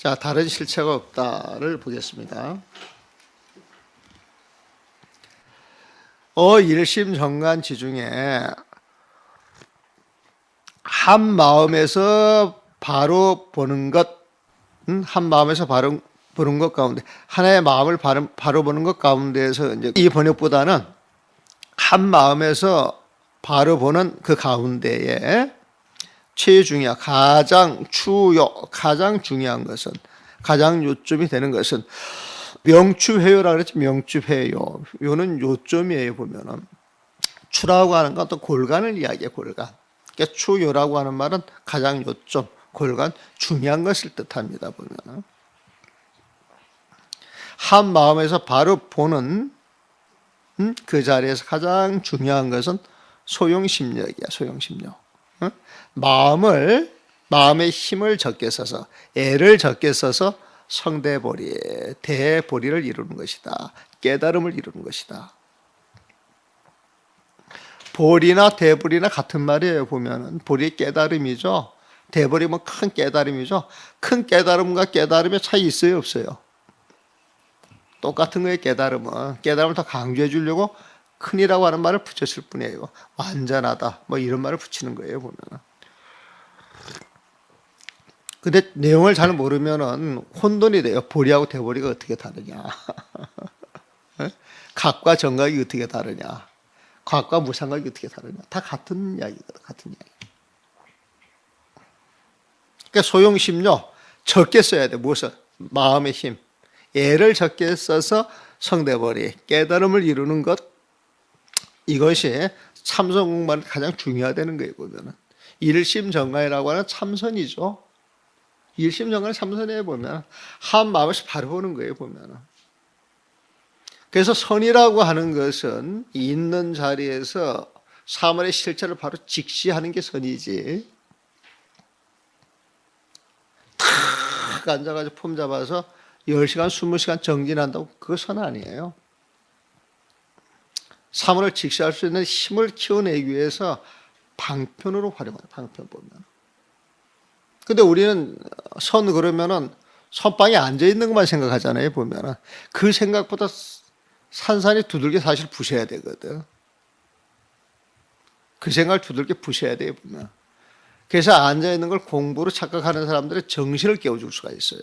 자, 다른 실체가 없다를 보겠습니다. 일심정관지 중에 한 마음에서 바로 보는 것, 한 마음에서 바로 보는 것 가운데, 하나의 마음을 바로 보는 것 가운데에서 이제 이 번역보다는 한 마음에서 바로 보는 그 가운데에 최중요, 가장 중요한 것은, 가장 요점이 되는 것은 명추회요라고 그랬죠. 명추회요. 요는 요점이에요. 보면은 추라고 하는 건 또 골간을 이야기해. 골간. 그러니까 추요라고 하는 말은 가장 요점, 골간, 중요한 것을 뜻합니다. 보면은 한 마음에서 바로 보는 그 자리에서 가장 중요한 것은 소용심력이야. 소용심력. 마음의 힘을 적게 써서, 애를 적게 써서 성대보리, 대보리를 이루는 것이다. 깨달음을 이루는 것이다. 보리나 대보리나 같은 말이에요. 보면은 보리 깨달음이죠. 대보리면 큰 깨달음이죠. 큰 깨달음과 깨달음의 차이 있어요, 없어요? 똑같은 거예요. 깨달음을 더 강조해 주려고 큰이라고 하는 말을 붙였을 뿐이에요. 완전하다, 뭐 이런 말을 붙이는 거예요. 보면은. 근데 내용을 잘 모르면은 혼돈이 돼요. 보리하고 대보리가 어떻게 다르냐. 각과 정각이 어떻게 다르냐. 과학과 무상각이 어떻게 다르냐. 다 같은 이야기거든. 같은 이야기. 그러니까 소용심료 적게 써야 돼. 무엇을? 마음의 힘. 애를 적게 써서 성대보리, 깨달음을 이루는 것. 이것이 참선 공부는 가장 중요하다는 거예요. 보면은. 일심정관이라고 하는 참선이죠. 일심정관을 참선해 보면 한 마음에서 바로 보는 거예요. 보면은. 그래서 선이라고 하는 것은 있는 자리에서 사물의 실체를 바로 직시하는 게 선이지. 탁 앉아가지고 폼 잡아서 10시간, 20시간 정진한다고 그거 선 아니에요. 사물을 직시할 수 있는 힘을 키워내기 위해서 방편으로 활용해요. 방편 보면. 근데 우리는 선 그러면은 선방에 앉아 있는 것만 생각하잖아요. 보면은 그 생각보다 산산이 두들겨 사실 부셔야 되거든. 그 생각을 두들겨 부셔야 돼요. 보면. 그래서 앉아 있는 걸 공부로 착각하는 사람들의 정신을 깨워줄 수가 있어요.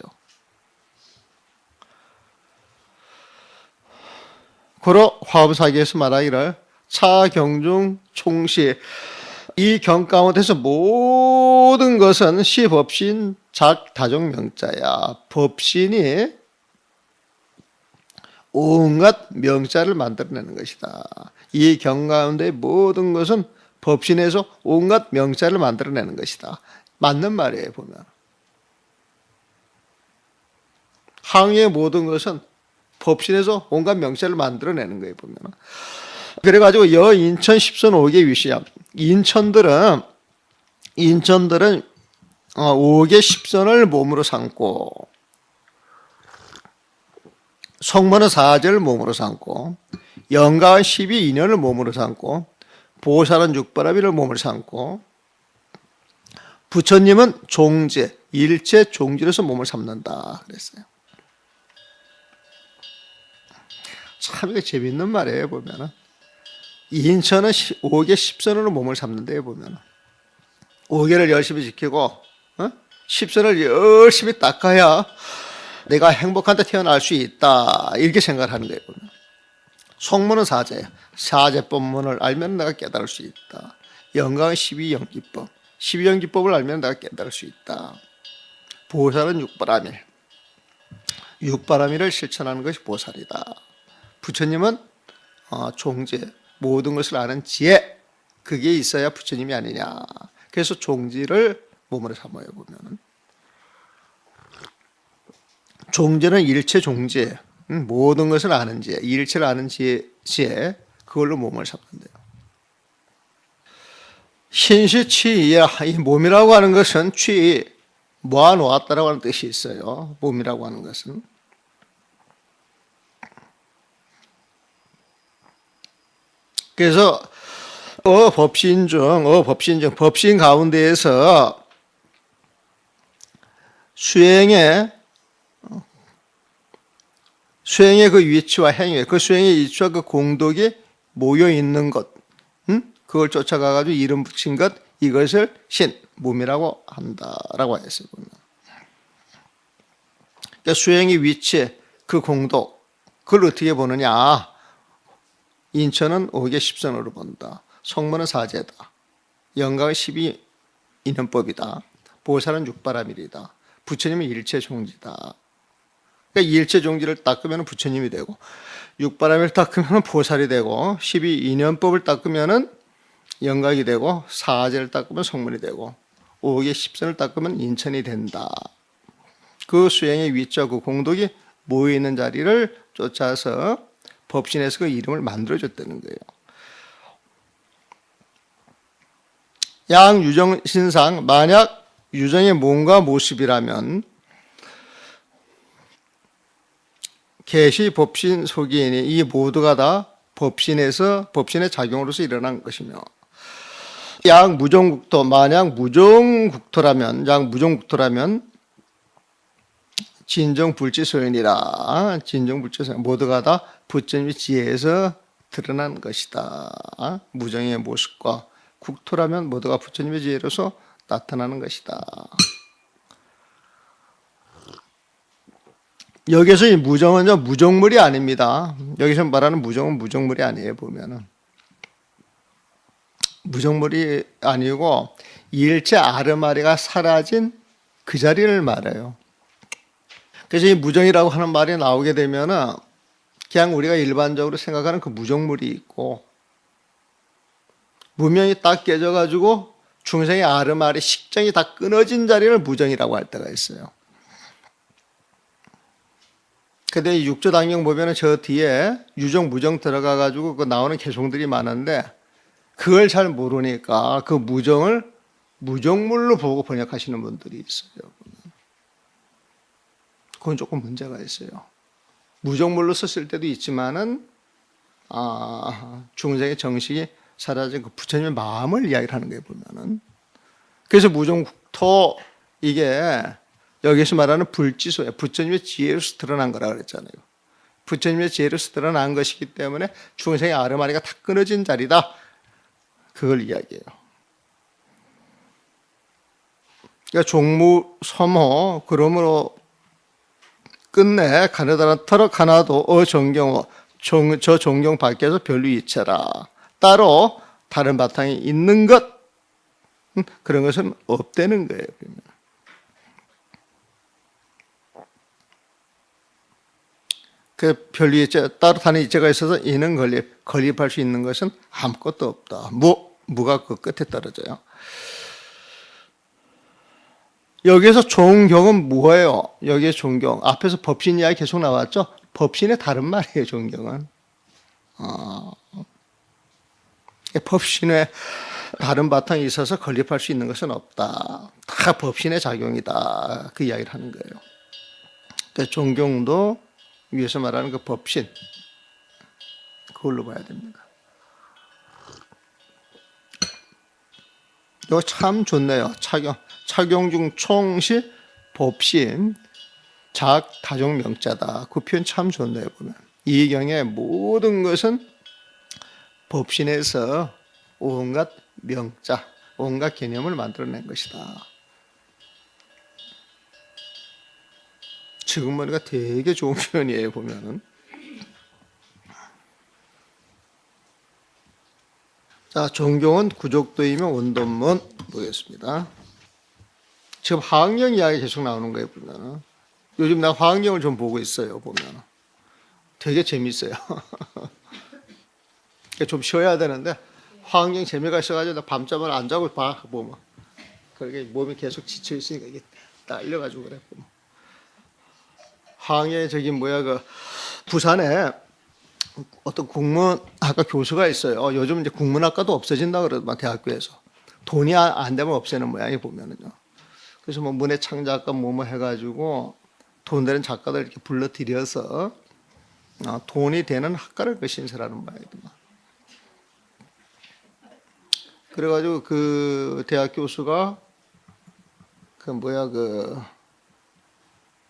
고로 화엄사기에서 말하기를 차경중 총시, 이 경 가운데서 모든 것은 시법신 작다종명자야. 법신이 온갖 명자를 만들어내는 것이다. 이 경 가운데 모든 것은 법신에서 온갖 명자를 만들어내는 것이다. 맞는 말이에요. 보면 항의 모든 것은 법신에서 온갖 명자를 만들어내는 거예요. 보면. 그래가지고 여인천 십선 5개 위시야. 인천들은 5개 십선을 몸으로 삼고, 성문은 4제를 몸으로 삼고, 영가은 12인연을 몸으로 삼고, 보살은 6바라비를 몸으로 삼고, 부처님은 종제, 일체 종지로서 몸을 삼는다 그랬어요. 참 이게 재밌는 말이에요. 보면은 인천은 5개 십선으로 몸을 삼는데 보면은 5개를 열심히 지키고 10선을 열심히 닦아야 내가 행복한 데 태어날 수 있다. 이렇게 생각을 하는 거예요. 보면. 속문은 4제예요. 4제법문을 알면 내가 깨달을 수 있다. 영광은 12연기법. 12연기법을 알면 내가 깨달을 수 있다. 보살은 6바라밀. 6바라밀을 실천하는 것이 보살이다. 부처님은 종지, 모든 것을 아는 지혜, 그게 있어야 부처님이 아니냐. 그래서 종지를 몸으로 삼아요. 보면은 종지는 일체 종지, 모든 것을 아는 지혜, 일체를 아는 지혜, 그걸로 몸을 삼는데요. 신시취이야. 이 몸이라고 하는 것은 취, 모아놓았다라고 하는 뜻이 있어요. 몸이라고 하는 것은. 그래서 법신 가운데에서 수행의 수행의 그 위치와 행위, 그 수행의 위치와 그 공덕이 모여 있는 것, 그걸 쫓아가가지고 이름 붙인 것, 이것을 신, 몸이라고 한다라고 했어요. 그러니까 수행의 위치, 그 공덕, 그걸 어떻게 보느냐? 인천은 5개 10선으로 본다. 성문은 사제다. 영각은 12인연법이다. 보살은 육바라밀이다. 부처님은 일체종지다. 그러니까 일체종지를 닦으면 부처님이 되고, 육바라밀을 닦으면 보살이 되고, 12인연법을 닦으면 영각이 되고, 사제를 닦으면 성문이 되고, 5개 10선을 닦으면 인천이 된다. 그 수행의 위치와 그 공덕이 모여있는 자리를 쫓아서 법신에서 그 이름을 만들어줬다는 거예요. 양유정신상, 만약 유정의 몸과 모습이라면 계시 법신 소기이니 이 모두가 다 법신의 작용으로서 일어난 것이며, 양무정국토, 만약 무정국토라면 진정불지소연이라, 진정불지소연, 모두가 다 부처님의 지혜에서 드러난 것이다. 무정의 모습과 국토라면 모두가 부처님의 지혜로서 나타나는 것이다. 여기서 이 무정은 무정물이 아닙니다. 여기서 말하는 무정은 무정물이 아니에요. 보면은 무정물이 아니고 일체 아르마리가 사라진 그 자리를 말해요. 그래서 이 무정이라고 하는 말이 나오게 되면은 그냥 우리가 일반적으로 생각하는 그 무정물이 있고, 무명이 딱 깨져가지고 중생의 아르마리 식정이 다 끊어진 자리를 무정이라고 할 때가 있어요. 근데 육조당경 보면은 저 뒤에 유정, 무정 들어가가지고 그 나오는 개송들이 많은데, 그걸 잘 모르니까 그 무정을 무정물로 보고 번역하시는 분들이 있어요. 그건 조금 문제가 있어요. 무정물로 썼을 때도 있지만은, 중생의 정식이 사라진 그 부처님의 마음을 이야기를 하는 거예요, 보면은. 그래서 무정국토, 이게 여기서 말하는 불지소예요. 부처님의 지혜로서 드러난 거라 그랬잖아요. 부처님의 지혜로서 드러난 것이기 때문에 중생의 아르마리가 다 끊어진 자리다. 그걸 이야기해요. 그러니까 종무섬호, 그러므로 끝내 가느다란터러 가나도 정경호, 저 정경 밖에서 별로 이체라. 따로 다른 바탕이 있는 것, 그런 것은 없다는 거예요. 그 별로 이체, 따로 다른 이체가 있어서 이는 건립할 수 있는 것은 아무것도 없다. 무가 그 끝에 떨어져요. 여기에서 종경은 뭐예요? 여기에 종경. 앞에서 법신 이야기 계속 나왔죠? 법신의 다른 말이에요, 종경은. 법신에 다른 바탕이 있어서 건립할 수 있는 것은 없다. 다 법신의 작용이다. 그 이야기를 하는 거예요. 그러니까 종경도 위에서 말하는 그 법신, 그걸로 봐야 됩니다. 이거 참 좋네요. 착용 중 총시 법신 작 다종 명자다. 그 표현 참 좋네요. 보면 이 경의 모든 것은 법신에서 온갖 명자, 온갖 개념을 만들어낸 것이다. 지금 보니까 되게 좋은 표현이에요. 보면은. 자, 종경은 구족도이며 원돈문 보겠습니다. 지금 화학령 이야기 계속 나오는 거예요. 보면 요즘 나 화학령을 좀 보고 있어요. 보면 되게 재밌어요. 좀 쉬어야 되는데 화학령 재미가 있어가지고 밤잠을 안 자고 보면 그렇게 몸이 계속 지쳐 있으니까 이게 딸려가지고 그래. 화학령에 그 부산에 어떤 국문학과 교수가 있어요. 요즘 이제 국문학과도 없어진다 그러더만, 대학교에서. 돈이 안 되면 없애는 모양이 보면은요. 그래서 뭐 문해창작가 뭐뭐 해가지고 돈 되는 작가들 이렇게 불러들여서 돈이 되는 학과를 신설하는 모양이더만. 그래가지고 그 대학 교수가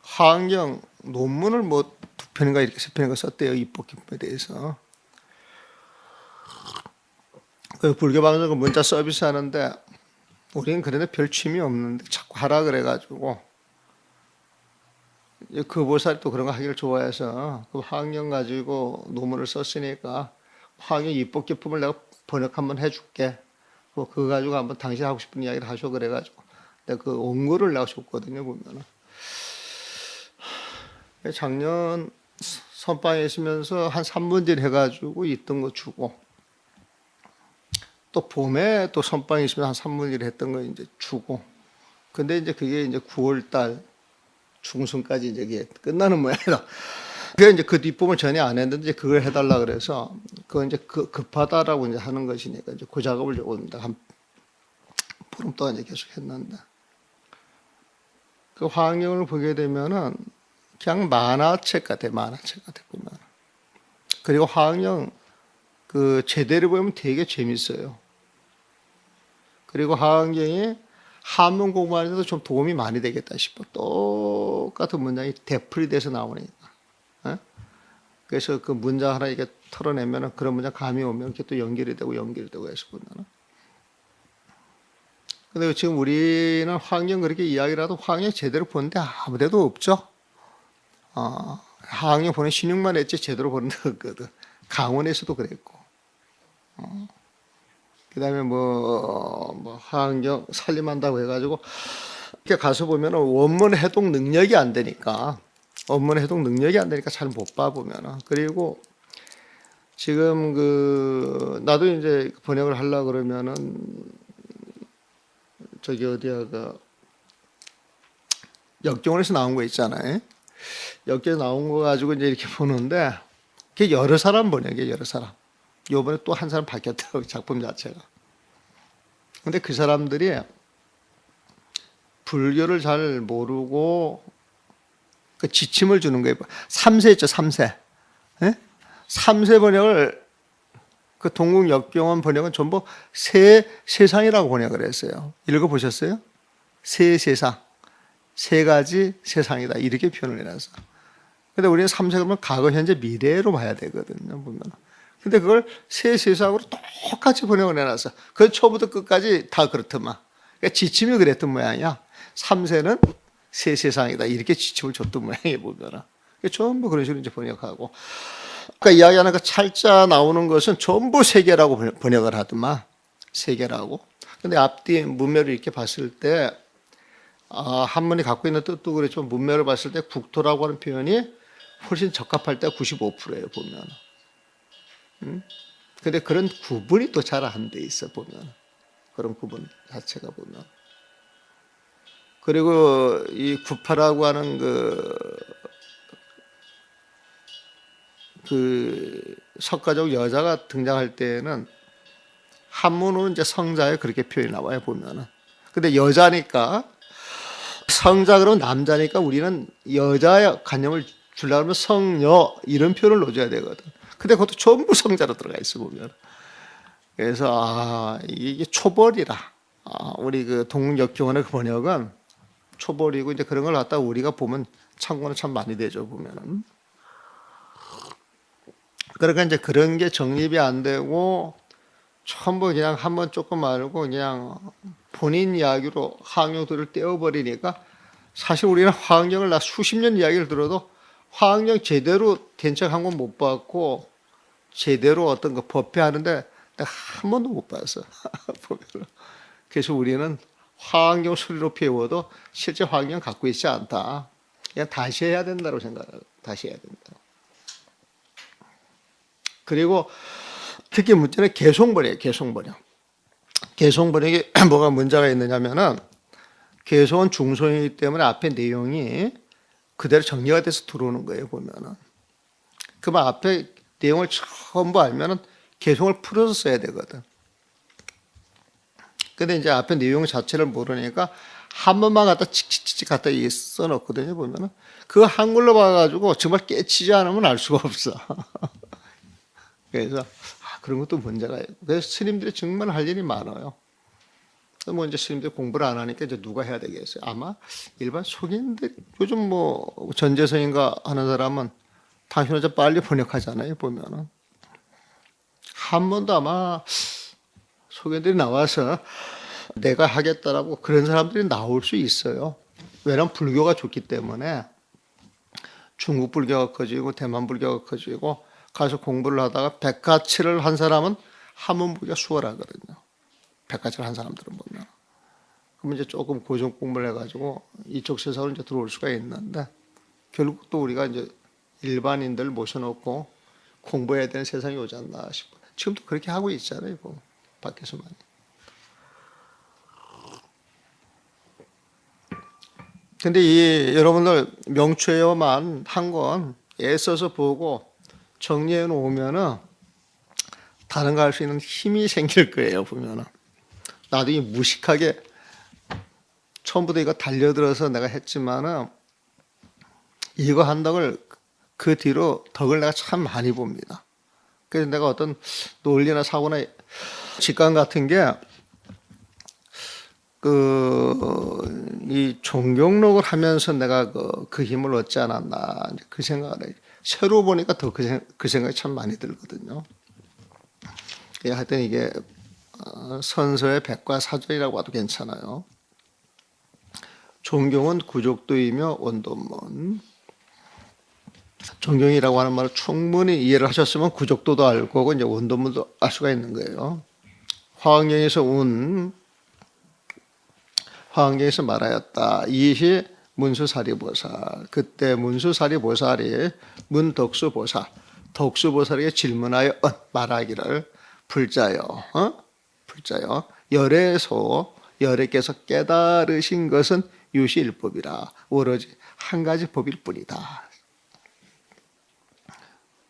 화학령 논문을 두 편인가 이렇게 세 편인가 썼대요. 입법기법에 대해서. 그 불교 방송 문자 서비스 하는데 우리는 그런데 별 취미 없는데 자꾸 하라 그래가지고 그 보살이 또 그런 거 하기를 좋아해서 그 화학령 가지고 논문을 썼으니까 화학령 입법기법을 내가 번역 한번 해줄게. 그거 가지고 한번 당신 하고 싶은 이야기를 하셔 그래가지고 내가 그 원고를 내가 줬거든요. 보면은 작년 선방에 있으면서 한 3분질 해가지고 있던 거 주고 또 봄에 또 선방에 있으면 한 3분질 했던 거 이제 주고 근데 이제 그게 이제 9월 달 중순까지 이제 이게 끝나는 모양이다. 그게 이제 그 뒷부분 전혀 안 했는데 이제 그걸 해달라 그래서 그거 이제 급하다라고 이제 하는 것이니까 이제 그 작업을 조금 한 보름 동안 이제 계속 했는데 그 화학령을 보게 되면은 그냥 만화책 같아, 만화책 같아 보면. 그리고 화학령 그 제대로 보면 되게 재밌어요. 그리고 화학령이 한문 공부하는데도 좀 도움이 많이 되겠다 싶어. 똑같은 문장이 되풀이 돼서 나오니까. 그래서 그 문장 하나 이렇게 털어내면 그런 문장 감이 오면 이렇게 또 연결이 되고 해서 보면은. 근데 지금 우리는 화학령 그렇게 이야기를 하도 화학령 제대로 보는데 아무 데도 없죠. 화학령 보는 신용만 했지 제대로 보는 데 없거든. 강원에서도 그랬고. 그 다음에 화학령 살림한다고 해가지고, 이렇게 가서 보면은 원문 해독 능력이 안 되니까, 잘 못 봐, 보면은. 그리고 지금 나도 이제 번역을 하려고 그러면은, 저기 역경원에서 나온 거 있잖아요. 역경에 나온 거 가지고 이제 이렇게 보는데, 그게 여러 사람 번역이에요, 여러 사람. 요번에 또 한 사람 바뀌었더라고요, 작품 자체가. 근데 그 사람들이 불교를 잘 모르고 그 지침을 주는 거예요. 3세 있죠, 3세. 예? 3세 번역을 그 동국 역경원 번역은 전부 새 세상이라고 번역을 했어요. 읽어보셨어요? 새 세상. 세 가지 세상이다. 이렇게 표현을 해놨어. 근데 우리는 3세 그러면 과거, 현재, 미래로 봐야 되거든요, 보면. 근데 그걸 새 세상으로 똑같이 번역을 해놨어. 그 초부터 끝까지 다 그렇더만. 그러니까 지침이 그랬던 모양이야. 3세는 새 세상이다. 이렇게 지침을 줬던 모양이에요, 보면은. 그러니까 전부 그런 식으로 이제 번역하고. 그러니까 이야기하는 그 찰자 나오는 것은 전부 세계라고 번역을 하더만. 세계라고. 근데 앞뒤 문맥을 이렇게 봤을 때, 한문이 갖고 있는 뜻도 그렇지만 문맥을 봤을 때 국토라고 하는 표현이 훨씬 적합할 때가 95%예요, 보면. 근데 그런 구분이 또 잘 안 돼 있어, 보면. 그런 구분 자체가 보면. 그리고 이 구파라고 하는 그 석가적 여자가 등장할 때에는 한문으로 이제 성자에 그렇게 표현이 나와요, 보면은. 근데 여자니까, 성자 그러면 남자니까 우리는 여자의 관념을 주려고 하면 성여, 이런 표현을 넣어줘야 되거든. 근데 그것도 전부 성자로 들어가 있어, 보면. 그래서, 이게 초벌이라. 우리 그 동역경원의 그 번역은 초벌이고, 이제 그런 걸 갖다가 우리가 보면 참고는 참 많이 되죠, 보면은. 그러니까 이제 그런 게 정립이 안 되고, 전부 그냥 한번 조금 말고 그냥 본인 이야기로 화학령들을 떼어버리니까 사실 우리는 화학령을 수십 년 이야기를 들어도 화학령 제대로 된 척 한 건 못 봤고 제대로 어떤 거 법회하는데 내가 한 번도 못 봤어. 그래서 우리는 화학령 소리로 배워도 실제 화학령 갖고 있지 않다. 그냥 다시 해야 된다고 생각해요. 다시 해야 된다. 그리고 특히 문제는 개송번역이에요. 개송번역. 개송번역이 뭐가 문제가 있느냐면은 개송은 중송이기 때문에 앞에 내용이 그대로 정리가 돼서 들어오는 거예요, 보면은. 그러면 앞에 내용을 전부 알면은 개송을 풀어서 써야 되거든. 근데 이제 앞에 내용 자체를 모르니까 한 번만 갖다 칙칙칙 갖다 써놓거든요, 보면은. 그거 한글로 봐가지고 정말 깨치지 않으면 알 수가 없어. 그래서 그런 것도 문제가 있고. 그래서 스님들이 정말 할 일이 많아요. 뭐 이제 스님들 공부를 안 하니까 이제 누가 해야 되겠어요? 아마 일반 속인들 요즘 뭐 전재성인가 하는 사람은 당신은 좀 빨리 번역하잖아요. 보면은 한 번도 아마 소견들이 나와서 내가 하겠다라고 그런 사람들이 나올 수 있어요. 왜냐하면 불교가 좋기 때문에. 중국 불교가 커지고 대만 불교가 커지고 가서 공부를 하다가 백가치를 한 사람은 한 번 보기가 수월하거든요. 백가치를 한 사람들은 보면. 그럼 이제 조금 고정 공부를 해가지고 이쪽 세상으로 이제 들어올 수가 있는데 결국 또 우리가 이제 일반인들 모셔놓고 공부해야 되는 세상이 오지 않나 싶어. 지금도 그렇게 하고 있잖아요. 밖에서 많이. 근데 이 여러분들 명추에만 한 권 애써서 보고 정리해 놓으면은 다른 거 할 수 있는 힘이 생길 거예요. 보면은 나도 무식하게 처음부터 이거 달려들어서 내가 했지만은 이거 한 덕을 그 뒤로 덕을 내가 참 많이 봅니다. 그래서 내가 어떤 논리나 사고나 직감 같은 게 이 종경록을 하면서 내가 그 힘을 얻지 않았나 그 생각을 해요. 새로 보니까 더 그 생각이 참 많이 들거든요. 하여튼 이게 선서의 백과사전이라고 해도 괜찮아요. 종경은 구족도이며 원도문. 종경이라고 하는 말을 충분히 이해를 하셨으면 구족도도 알고 이제 원도문도 알 수가 있는 거예요. 화엄경에서 화엄경에서 말하였다. 이시 문수사리보살. 그때 문수사리보살이 문덕수보살, 덕수보살에게 질문하여 말하기를 불자여, 불자여, 열애께서 깨달으신 것은 유시일법이라. 오로지 한 가지 법일 뿐이다.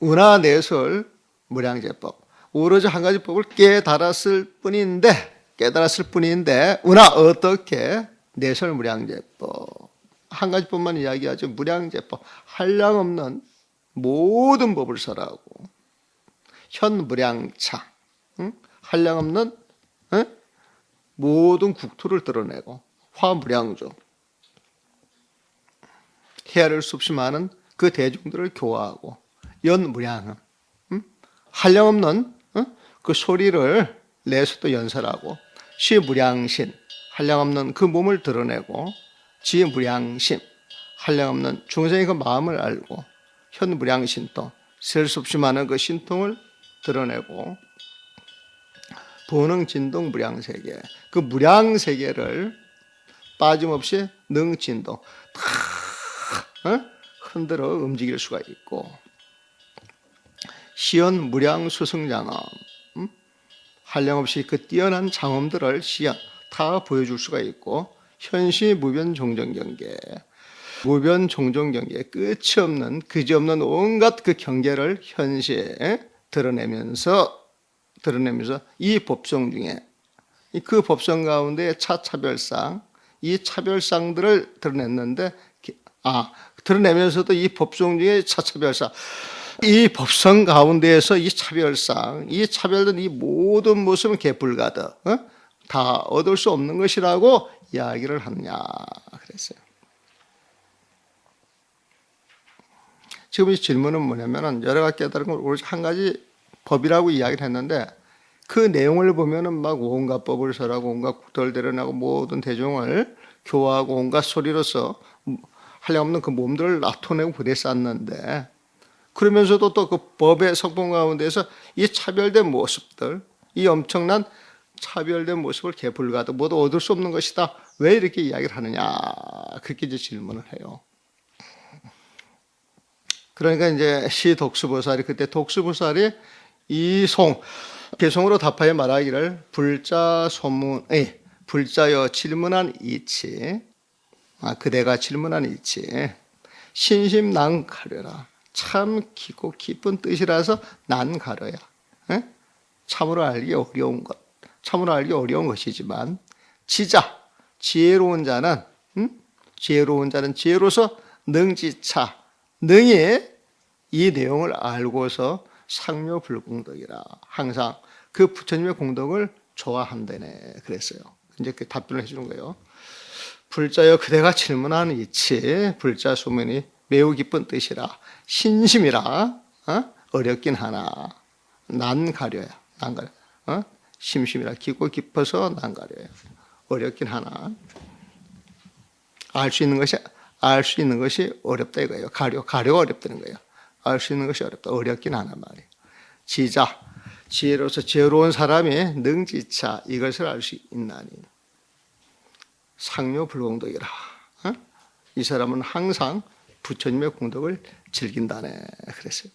운하내설 무량제법. 오로지 한 가지 법을 깨달았을 뿐인데 운하 어떻게? 내설 무량제법. 한 가지 법만 이야기하죠. 무량제법. 한량없는 모든 법을 설하고 현무량차. 한량없는 모든 국토를 드러내고 화무량조. 헤아릴 수 없이 많은 그 대중들을 교화하고 연무량은 한량없는 그 소리를 내서 또 연설하고 시무량신 한량없는 그 몸을 드러내고 지무량심 한량없는 중생의 그 마음을 알고 현무량신 또 셀 수 없이 많은 그 신통을 드러내고 본능진동 무량세계 그 무량세계를 빠짐없이 능진동 다 흔들어 움직일 수가 있고 시연 무량수승장엄 한량없이 그 뛰어난 장엄들을 시연 다 보여줄 수가 있고 현시 무변종정경계 무변종정경계 끝이 없는 그지없는 온갖 그 경계를 현시에 드러내면서 이 법성 중에 그 법성 가운데 차차별상 이 차별상들을 드러냈는데 드러내면서도 이 법성 중에 차차별상 이 법성 가운데에서 이 차별상 이 차별된 이 모든 모습은 개불가득 다 얻을 수 없는 것이라고 이야기를 하느냐 그랬어요. 지금 이 질문은 뭐냐면은 여러 가지 깨달은 걸 오로지 한 가지 법이라고 이야기를 했는데 그 내용을 보면은 막 온갖 법을 설하고 온갖 국토를 드러내고 모든 대중을 교화하고 온갖 소리로서 한량없는 그 몸들을 나타내고 부대 쌓는데 그러면서도 또 그 법의 성품 가운데서 이 차별된 모습들 이 엄청난 차별된 모습을 개불가득 모두 얻을 수 없는 것이다. 왜 이렇게 이야기를 하느냐 그렇게 이제 질문을 해요. 그러니까 이제 시 독수보살이 그때 독수보살이 개송으로 답하여 말하기를 불자여 질문한 이치 그대가 질문한 이치 신심난 가려라 참 깊고 깊은 뜻이라서 난 가려야 참으로 알기 어려운 것이지만 지혜로운 자는 지혜로서 능지차 능히 이 내용을 알고서 상묘불공덕이라 항상 그 부처님의 공덕을 좋아한다네 그랬어요. 이제 그 답변을 해주는 거예요. 불자여 그대가 질문하는 이치 불자 소문이 매우 깊은 뜻이라 신심이라 어렵긴 하나 난 가려야 난 가려 심심이라 깊고 깊어서 난 가려야 어렵긴 하나 알 수 있는 것이 어렵다 이거예요. 가려가 어렵다는 거예요. 알 수 있는 것이 어렵다. 어렵긴 하나 말이에요. 지자 지혜로서 지혜로운 사람이 능지차 이것을 알 수 있나니 상묘불공덕이라. 이 사람은 항상 부처님의 공덕을 즐긴다네 그랬어요.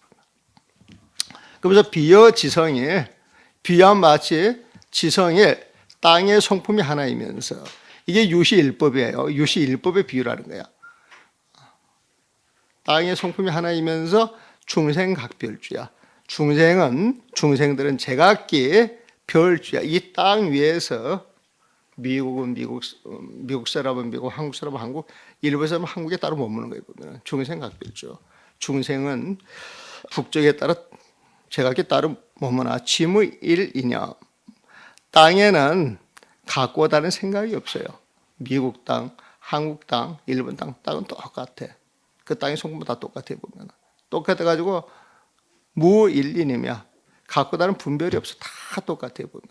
그래서 비여지성이 비와 마치 지성이 땅의 성품이 하나이면서 이게 유시일법이에요. 유시일법의 비유라는 거야. 땅의 성품이 하나이면서 중생각별주야. 중생들은 제각기 별주야. 이 땅 위에서 미국은 미국 사람은 미국, 한국 사람은 한국, 일본 사람은 한국에 따로 머무는 거예요. 보면 중생각별주. 중생은 국적에 따라 제각기 따로 머무나 짐의 일이념. 땅에는 갖고 다른 생각이 없어요. 미국 땅, 한국 땅, 일본 땅은 똑같아. 그 땅의 성분도 다 똑같아 보면. 똑같아가지고 무일이념이야. 갖고 다른 분별이 없어. 다 똑같아 보면.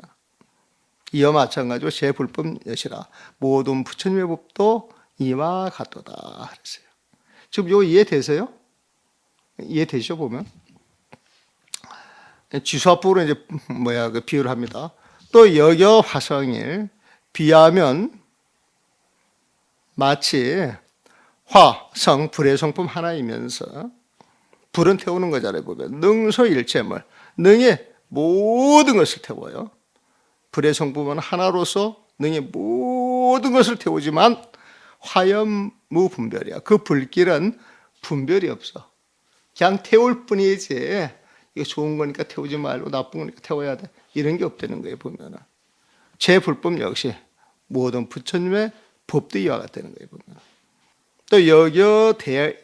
이와 마찬가지로 제 불법 여시라. 모든 부처님의 법도 이와 같도다. 그랬어요. 지금 이거 이해되세요? 이해되시죠 보면? 지수합법으로 이제 그 비유를 합니다. 또 여겨 화성일 비하면 마치 화, 성, 불의 성품 하나이면서 불은 태우는 거잖아요. 보면 능소일체물 능히 모든 것을 태워요. 불의 성품은 하나로서 능히 모든 것을 태우지만 화염무분별이야. 그 불길은 분별이 없어. 그냥 태울 뿐이지 이거 좋은 거니까 태우지 말고 나쁜 거니까 태워야 돼. 이런 게 없다는 거예요. 보면은 제 불법 역시 모든 부처님의 법도 이와 같다는 거예요. 보면 또 여겨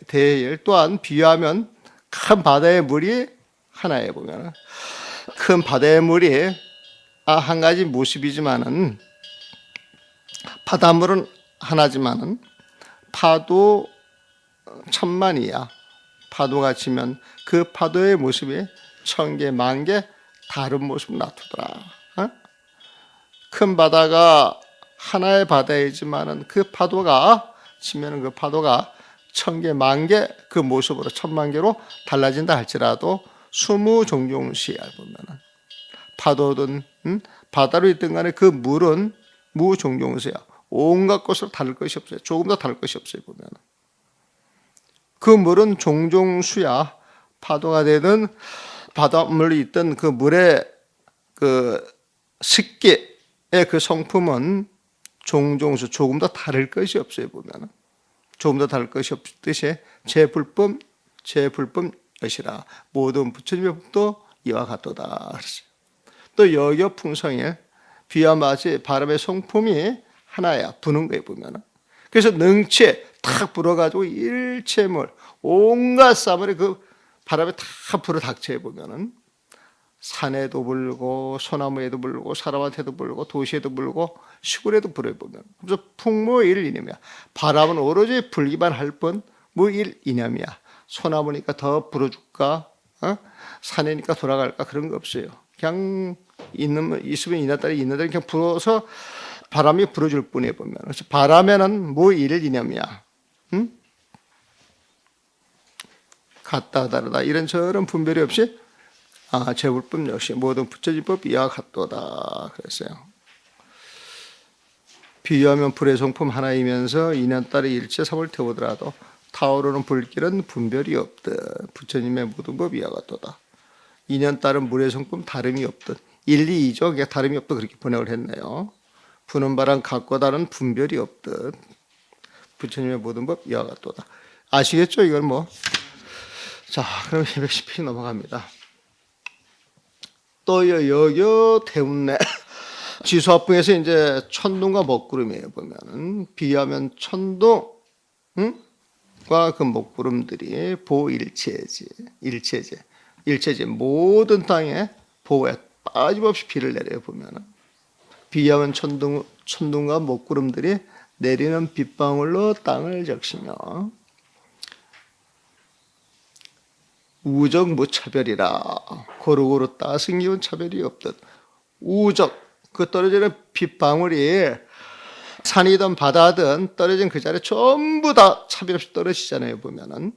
대일 또한 비유하면 큰 바다의 물이 하나에 보면 큰 바다의 물이 한 가지 모습이지만은 바닷물은 하나지만은 파도 천만이야. 파도가 치면 그 파도의 모습이 1000개, 10,000개 다른 모습을 나타더라. 큰 바다가 하나의 바다이지만은 그 파도가 치면은 그 파도가 1000개, 10,000개 그 모습으로 10,000,000개로 달라진다 할지라도 수무종종시야 보면은 파도든 바다로 있든 간에 그 물은 무종종시야. 온갖 것으로 다를 것이 없어요. 조금 더 다를 것이 없어요 보면은 그 물은 종종수야. 파도가 되든 바닷물이 있든 그 물의 그 습기의 그 성품은 종종수 조금 더 다를 것이 없어요 보면은 조금 더 다를 것이 없듯이 제 불법 것이라 모든 부처님의 법도 이와 같도다 그랬어요. 또 여겨 풍성해 비와 마치 바람의 성품이 하나야. 부는 거예요 보면은. 그래서 능치에 탁 불어가지고 일체물 온갖 사물이 그 바람에 다 불어 닥쳐 보면은 산에도 불고 소나무에도 불고 사람한테도 불고 도시에도 불고 시골에도 불어 보면 그래서 풍무일이념이야. 바람은 오로지 불기만 할 뿐 무일이념이야. 소나무니까 더 불어줄까? 산이니까 돌아갈까? 그런 거 없어요. 그냥 있으면 이나따라 있는데 그냥 불어서 바람이 불어줄 뿐이에요 보면. 그래서 바람에는 무일이념이야. 같다 다르다 이런저런 분별이 없이 제불법 역시 모든 부처지법 이와 같도다 그랬어요. 비유하면 불의 성품 하나이면서 인연따라 일체 삼을 태우더라도 타오르는 불길은 분별이 없듯 부처님의 모든 법 이와 같도다. 인연 따른 물의 성품 다름이 없듯 1, 2죠. 그게 다름이 없듯 그렇게 번역을 했네요. 부는 바람 각과 다른 분별이 없듯 부처님의 모든 법 이와 같도다. 아시겠죠? 이건 뭐. 자, 그럼 210페이지 넘어갑니다. 또 여겨 대운내 지수합풍에서 이제 천둥과 먹구름이에요. 보면은 비하면 천둥과 그 먹구름들이 보일체제, 일체제 모든 땅에 보호에 빠짐없이 비를 내려요. 보면은 비하면 천둥과 먹구름들이 내리는 빗방울로 땅을 적시며 우적 무차별이라. 고루고루 따승기운 차별이 없듯. 우적, 그 떨어지는 빗방울이 산이든 바다든 떨어진 그 자리에 전부 다 차별 없이 떨어지잖아요, 보면은.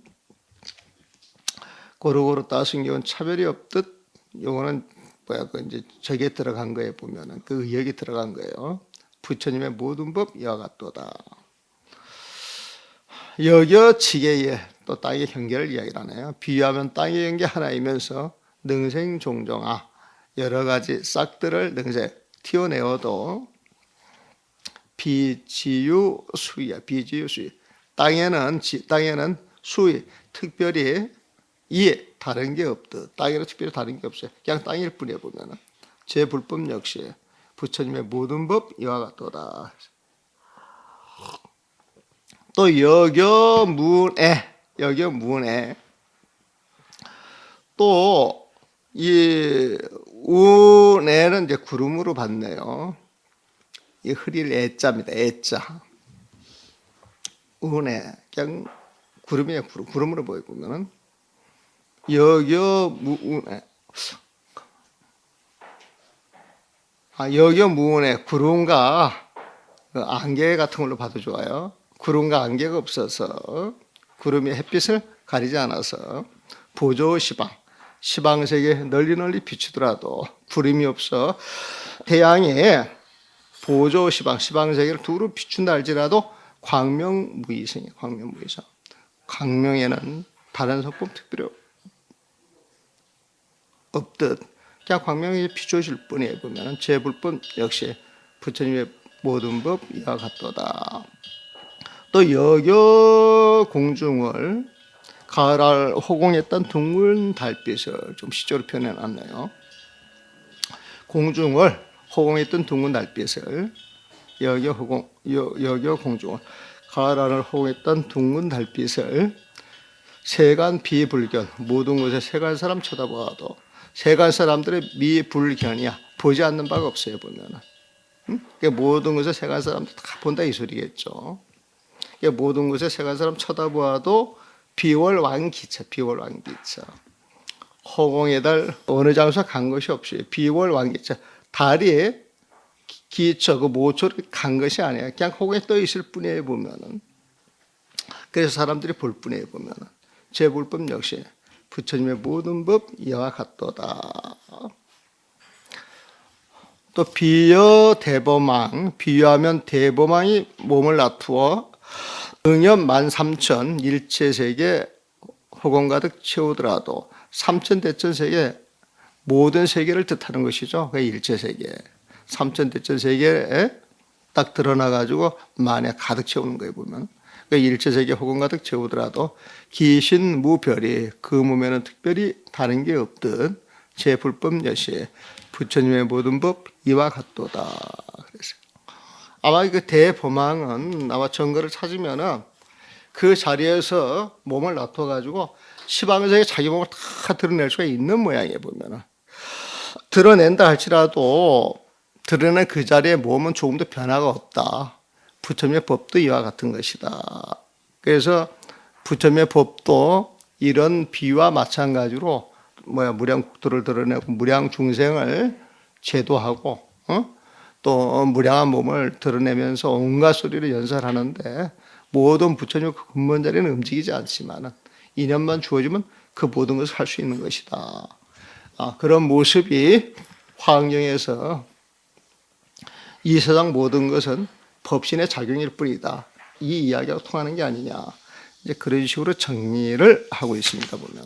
고루고루 따승기운 차별이 없듯. 요거는 그 이제 저기에 들어간 거에 보면은 그 의역이 들어간 거예요. 부처님의 모든 법 이와 같도다. 여겨 지계에 또 땅의 경계를 이야기하네요. 비유하면 땅의 경계 하나이면서 능생종종아 여러 가지 싹들을 능생 튀어내어도 비지유 수위야. 비지유 수위. 땅에는 수위 특별히 다른 게 없듯. 땅에는 특별히 다른 게 없어요. 그냥 땅일 뿐이에요. 보면은 제 불법 역시 부처님의 모든 법 이와 같도다. 또 여겨문에 또 이 운에는 이제 구름으로 봤네요. 이 흐릴 애자입니다. 애자. 운에 그냥 구름이에요. 구름으로 보면은 여겨무운에 여겨무운에 구름과 안개 같은 걸로 봐도 좋아요. 구름과 안개가 없어서 구름이 햇빛을 가리지 않아서 시방세계 널리 비추더라도 구름이 없어 태양이 시방세계를 두루 비춘다 할지라도 광명무이성이에요. 광명무이성. 광명에는 다른 성품 특별히 없듯 그냥 광명이 비춰질 뿐이에요. 보면은 제불법 역시 부처님의 모든 법 이와 같도다. 또 여겨 공중을 가을 호공했던 둥근 달빛을 좀 시조로 표현해놨네요. 공중을 호공했던 둥근 달빛을 여겨 공중을 가을 호공했던 둥근 달빛을 세간 비불견 모든 곳에 세간 사람 쳐다보아도 세간 사람들의 미불견이야. 보지 않는 바가 없어요. 보면은 모든 곳에 세간 사람들 다 본다 이 소리겠죠. 모든 곳에 세간 사람 쳐다보아도 비월왕기차. 허공의 달 어느 장소 간 것이 없이 비월왕기차. 달이 기차 그 모초를 간 것이 아니에요. 그냥 허공에 떠 있을 뿐이에요. 보면은 그래서 사람들이 볼 뿐이에요. 보면은 제불법 역시 부처님의 모든 법 이와 같도다. 또 비여 대범왕, 비유하면 대범왕이 몸을 놔두어 응엽 13,000 일체세계 허공 가득 채우더라도 삼천대천세계 모든 세계를 뜻하는 것이죠. 그 일체세계 삼천대천세계에 딱 드러나가지고 만에 가득 채우는 거예요. 보면 그 일체세계 허공 가득 채우더라도 기신무별이 그 몸에는 특별히 다른 게 없듯 제불법 여시 부처님의 모든 법 이와 같도다. 그래서 아마 그 대범왕은 아마 증거를 찾으면은 그 자리에서 몸을 놔둬가지고 시방에서 자기 몸을 다 드러낼 수가 있는 모양이에요. 보면은 드러낸다 할지라도 드러낸 그 자리에 몸은 조금도 변화가 없다. 부처님의 법도 이와 같은 것이다. 그래서 부처님의 법도 이런 비와 마찬가지로 무량국토를 드러내고 무량중생을 제도하고 또 무량한 몸을 드러내면서 온갖 소리를 연설하는데 모든 부처님의 그 근본 자리는 움직이지 않지만 인연만 주어지면 그 모든 것을 할 수 있는 것이다. 그런 모습이 화엄경에서 이 세상 모든 것은 법신의 작용일 뿐이다. 이 이야기가 통하는 게 아니냐. 이제 그런 식으로 정리를 하고 있습니다. 보면.